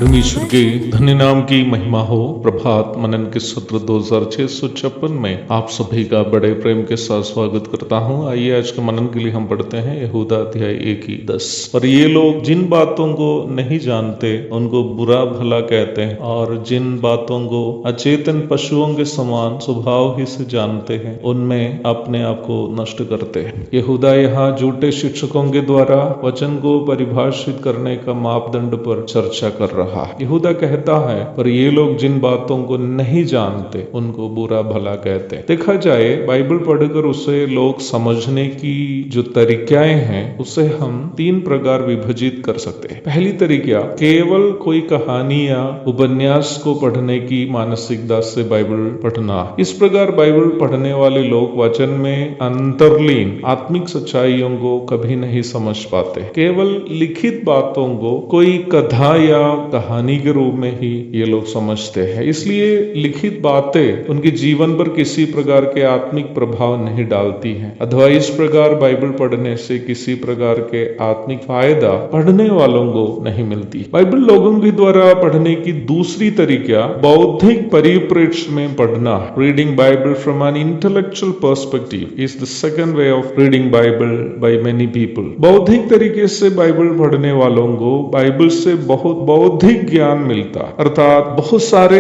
परमेश्वर के धन्य नाम की महिमा हो। प्रभात मनन के सत्र 2656 में आप सभी का बड़े प्रेम के साथ स्वागत करता हूं। आइए आज के मनन के लिए हम पढ़ते हैं यहूदा अध्याय 1:10। पर ये लोग जिन बातों को नहीं जानते उनको बुरा भला कहते हैं, और जिन बातों को अचेतन पशुओं के समान स्वभाव ही से जानते हैं उनमें अपने आप को नष्ट करते हैं। यहूदा यहाँ झूठे शिक्षकों के द्वारा वचन को परिभाषित करने का मापदंड पर चर्चा कर रहा। यहूदा कहता है, पर ये लोग जिन बातों को नहीं जानते उनको बुरा भला कहते हैं। देखा जाए बाइबल पढ़कर उसे लोग समझने की जो तरीकाएं हैं उसे हम 3 प्रकार विभाजित कर सकते हैं। पहली तरीका, केवल कोई कहानी या उपन्यास को पढ़ने की मानसिकता से बाइबल पढ़ना। इस प्रकार बाइबल पढ़ने वाले लोग वचन में अंतर्लीन आत्मिक सच्चाइयों को कभी नहीं समझ पाते। केवल लिखित बातों को कोई कथा या कहानी के रूप में ही ये लोग समझते हैं, इसलिए लिखित बातें उनके जीवन पर किसी प्रकार के आत्मिक प्रभाव नहीं डालती हैं। अथवा इस प्रकार बाइबल पढ़ने से किसी प्रकार के आत्मिक फायदा पढ़ने वालों को नहीं मिलती। बाइबल लोगों के द्वारा पढ़ने की दूसरी तरीका बौद्धिक परिप्रेक्ष्य में पढ़ना। Reading Bible from an intellectual perspective is the second way of reading Bible by many people. बौद्धिक तरीके से बाइबल पढ़ने वालों को बाइबल से बहुत बौद्धिक ज्ञान मिलता, अर्थात बहुत सारे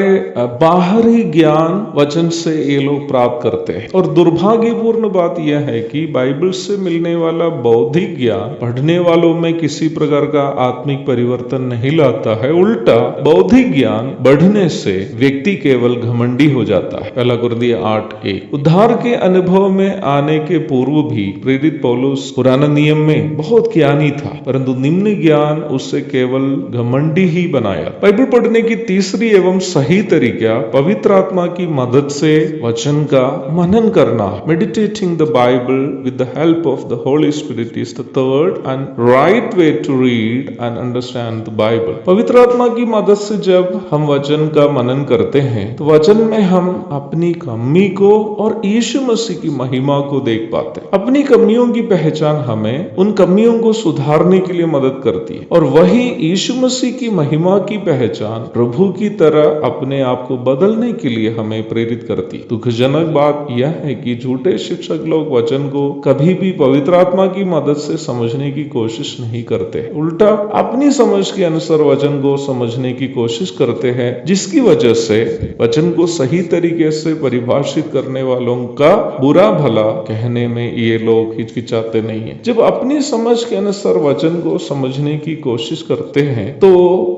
बाहरी ज्ञान वचन से ये लोग प्राप्त करते हैं। और दुर्भाग्यपूर्ण बात यह है कि बाइबल से मिलने वाला बौद्धिक ज्ञान पढ़ने वालों में किसी प्रकार का आत्मिक परिवर्तन नहीं लाता है। उल्टा बौद्धिक ज्ञान बढ़ने से व्यक्ति केवल घमंडी हो जाता है। 1 कुरिन्थियों 8:1। उद्धार के अनुभव में आने के पूर्व भी प्रेरित पौलुस पुराने नियम में बहुत ज्ञानी था, परंतु निम्न ज्ञान उससे केवल घमंडी ही बनाया। बाइबल पढ़ने की तीसरी एवं सही तरीका पवित्र आत्मा की मदद से वचन का मनन करना। Meditating the Bible with the help of the holy spirit is the third and right way to read and understand the Bible. पवित्र आत्मा की मदद से जब हम वचन का मनन करते हैं तो वचन में हम अपनी कमी को और यीशु मसीह की महिमा को देख पाते हैं। अपनी कमियों की पहचान हमें उन कमियों को सुधारने के लिए मदद करती है, और वही यीशु मसीह की महिमा की पहचान प्रभु की तरह अपने आप को बदलने के लिए हमें प्रेरित करती। दुखजनक बात यह है कि झूठे शिक्षक लोग वचन को कभी भी पवित्र आत्मा की मदद से समझने की कोशिश नहीं करते, उल्टा अपनी समझ के अनुसार वचन को समझने की कोशिश करते हैं, जिसकी वजह से वचन को सही तरीके से परिभाषित करने वालों का बुरा भला कहने में ये लोग हिचकिचाते नहीं है। जब अपनी समझ के अनुसार वचन को समझने की कोशिश करते हैं तो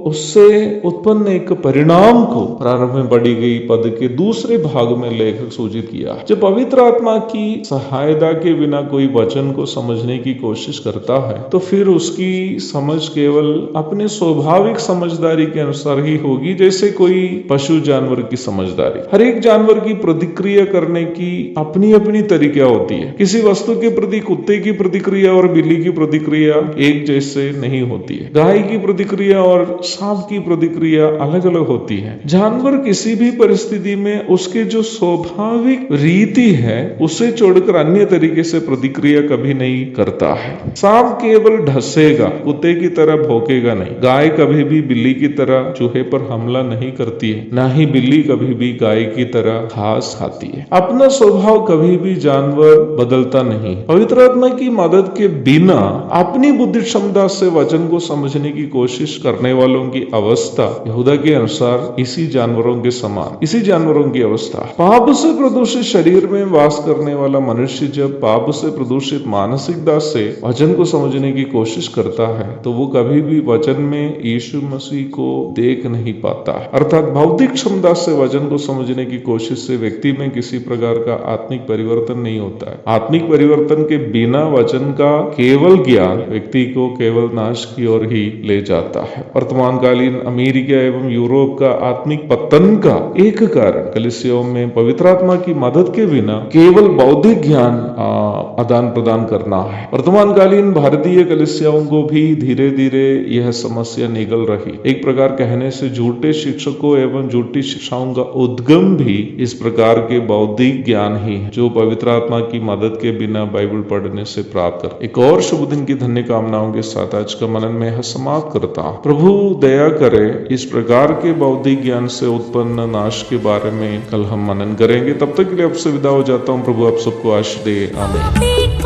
उससे उत्पन्न एक परिणाम को प्रारंभ में पढ़ी गई पद के दूसरे भाग में लेखक सूचित किया। जब पवित्र आत्मा की सहायता के बिना कोई वचन को समझने की कोशिश करता है तो फिर उसकी समझ केवल अपने स्वाभाविक समझदारी के अनुसार ही होगी, जैसे कोई पशु जानवर की समझदारी। हर एक जानवर की प्रतिक्रिया करने की अपनी अपनी तरीका होती है। किसी वस्तु के प्रति कुत्ते की प्रतिक्रिया और बिल्ली की प्रतिक्रिया एक जैसे नहीं होती है। गाय की प्रतिक्रिया और सांप की प्रतिक्रिया अलग अलग होती है। जानवर किसी भी परिस्थिति में उसके जो स्वाभाविक रीति है उसे छोड़कर अन्य तरीके से प्रतिक्रिया कभी नहीं करता है। सांप केवल ढसेगा, कुत्ते की तरह भौंकेगा नहीं। गाय कभी भी बिल्ली की तरह चूहे पर हमला नहीं करती है, ना ही बिल्ली कभी भी गाय की तरह घास खाती है। अपना स्वभाव कभी भी जानवर बदलता नहीं। पवित्र आत्मा की मदद के बिना अपनी बुद्धि क्षमता से वचन को समझने की कोशिश करने वालों की अवस्था अवस्था यहूदा के अनुसार इसी जानवरों के समान, इसी जानवरों की अवस्था। पाप से प्रदूषित शरीर में वास करने वाला मनुष्य जब पाप से प्रदूषित मानसिकता से वचन को समझने की कोशिश करता है तो वो कभी भी वचन में यीशु मसीह को देख नहीं पाता। अर्थात भौतिक क्षमता से वचन को समझने की कोशिश से व्यक्ति में किसी प्रकार का आत्मिक परिवर्तन नहीं होता है। आत्मिक परिवर्तन के बिना वचन का केवल ज्ञान व्यक्ति को केवल नाश की ओर ही ले जाता है। वर्तमान कालीन अमेरिका एवं यूरोप का आत्मिक पतन का एक कारण कलीसियाओं में पवित्र आत्मा की मदद के बिना केवल बौद्धिक ज्ञान आदान प्रदान करना है। वर्तमान कालीन भारतीय कलीसियाओं को भी धीरे धीरे यह समस्या निगल रही। एक प्रकार कहने से झूठे शिक्षकों एवं झूठी शिक्षाओं का उद्गम भी इस प्रकार के बौद्धिक ज्ञान ही है जो पवित्र आत्मा की मदद के बिना बाइबल पढ़ने से प्राप्त कर। एक और शुभ दिन की धन्य कामनाओं के साथ आज का मनन में समाप्त करता हूं। प्रभु दया करे। इस प्रकार के बौद्धिक ज्ञान से उत्पन्न नाश के बारे में कल हम मनन करेंगे। तब तक के लिए आपसे विदा हो जाता हूं। प्रभु आप सबको आशीष दे। आमीन।